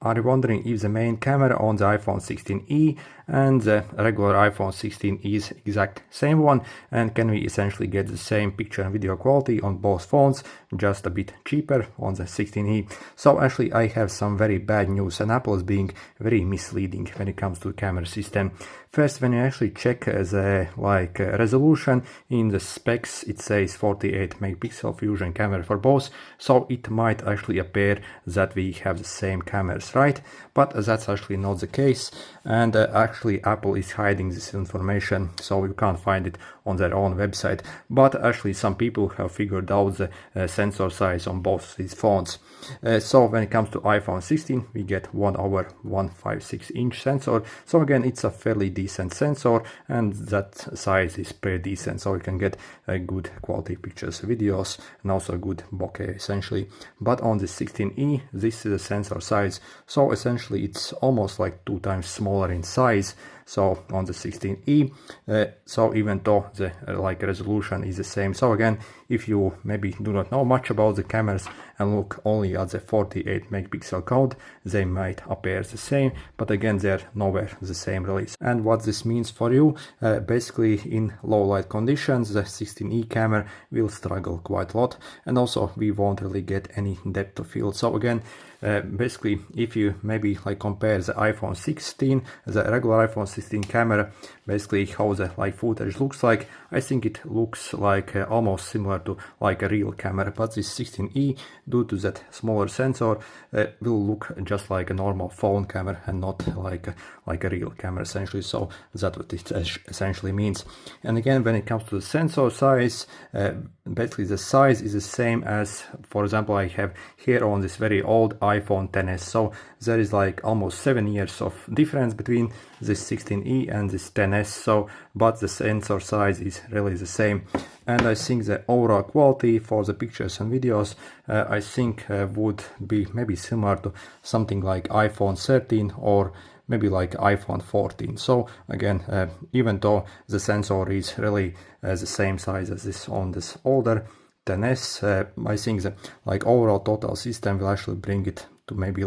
Are you wondering if the main camera on the iPhone 16e and the regular iPhone 16 is exact same one, and can we essentially get the same picture and video quality on both phones, just a bit cheaper on the 16e? So actually I have some very bad news, and Apple is being very misleading when it comes to the camera system. First, when you actually check the resolution in the specs, it says 48 megapixel fusion camera for both, so it might actually appear that we have the same cameras, right? But that's actually not the case, and actually Apple is hiding this information, so you can't find it on their own website. But actually some people have figured out the sensor size on both these phones. So when it comes to iPhone 16, we get 1 over 156 inch sensor, so again it's a fairly decent sensor, and that size is pretty decent, so you can get good quality pictures, videos, and also good bokeh essentially. But on the 16e, this is a sensor size, so essentially it's almost like 2 times smaller in size. So on the 16e, so even though the resolution is the same, so again, if you maybe do not know much about the cameras and look only at the 48 megapixel count, they might appear the same, but again they're nowhere the same release. And what this means for you, basically in low light conditions, the 16e camera will struggle quite a lot, and also we won't really get any depth of field. So again, basically if you maybe compare the iPhone 16, the regular iPhone 16 camera, basically how the footage looks like, I think it looks like almost similar to a real camera, but this 16e, due to that smaller sensor, will look just like a normal phone camera and not like a real camera essentially. So that's what it essentially means. And again, when it comes to the sensor size, basically the size is the same as, for example, I have here on this very old iPhone XS, so there is almost 7 years of difference between this 16e and this XS, so but the sensor size is really the same. And I think the overall quality for the pictures and videos, I think would be maybe similar to something like iPhone 13 or maybe iPhone 14. So again, even though the sensor is really the same size as this on this older XS, I think the overall total system will actually bring it to maybe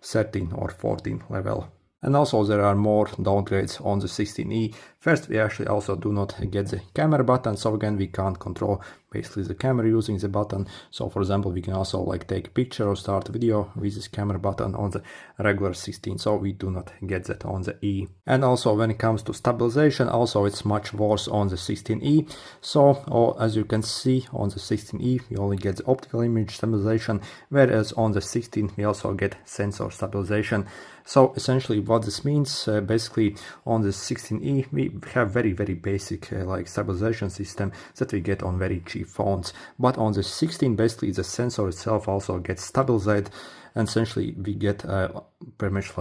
13 or 14 level. And also there are more downgrades on the 16e. First, we actually also do not get the camera button, so again we can't control basically the camera using the button. So for example, we can also take a picture or start a video with this camera button on the regular 16, so we do not get that on the E. And also when it comes to stabilization, also it's much worse on the 16e. So as you can see, on the 16e we only get the optical image stabilization, whereas on the 16 we also get sensor stabilization. So essentially what this means, basically on the 16e we have very basic stabilization system that we get on very cheap phones, but on the 16 basically the sensor itself also gets stabilized, and essentially we get pretty much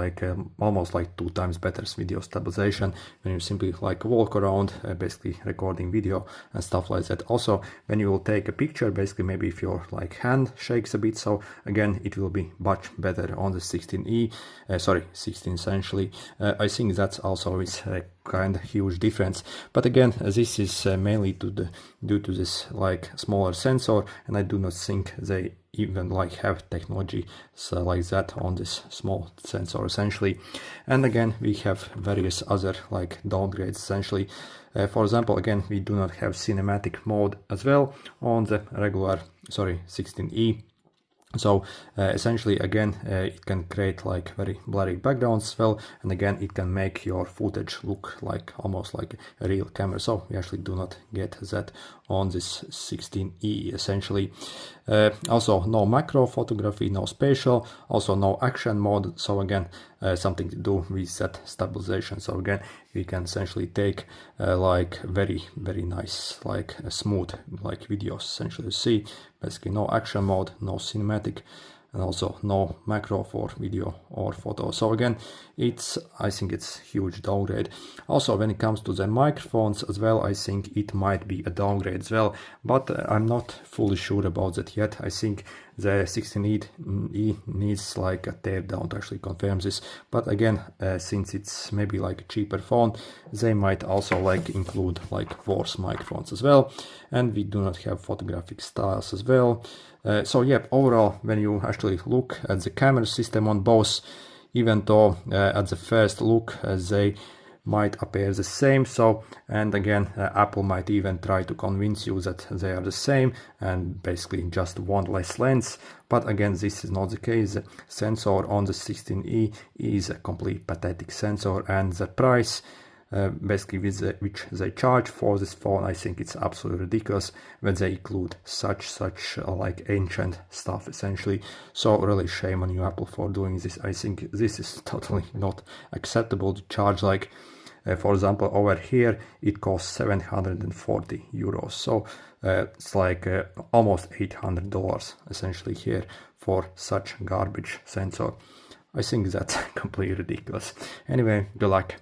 almost 2 times better video stabilization when you simply walk around basically recording video and stuff like that. Also when you will take a picture, basically maybe if your hand shakes a bit, so again it will be much better on the 16e, 16 essentially. I think that's also is a kind of huge difference, but again this is mainly due to this smaller sensor, and I do not think they even have technology like that on this small sensor essentially. And again we have various other downgrades essentially. For example, again we do not have cinematic mode as well on the regular 16e. So essentially again it can create very blurry backgrounds as well, and again it can make your footage look almost like a real camera, so we actually do not get that on this 16e essentially. Also no macro photography, no spatial, also no action mode, so again something to do with that stabilization. So again we can essentially take very nice smooth videos essentially. You see basically no action mode, no cinematic, and also no macro for video or photo. So again I think it's huge downgrade. Also when it comes to the microphones as well, I think it might be a downgrade as well, but I'm not fully sure about that yet. I think the 16e needs a teardown to actually confirm this, but again since it's maybe a cheaper phone, they might also include worse microphones as well, and we do not have photographic styles as well. So yeah, overall when you actually look at the camera system on both, even though at the first look they might appear the same. So, and again, Apple might even try to convince you that they are the same and basically just one less lens. But again, this is not the case. The sensor on the 16E is a complete pathetic sensor, and the price basically which they charge for this phone, I think it's absolutely ridiculous when they include such like ancient stuff essentially. So really shame on you, Apple, for doing this. I think this is totally not acceptable to charge like for example, over here it costs 740 euros, so it's like almost $800 essentially here for such garbage sensor. I think that's completely ridiculous. Anyway, good luck.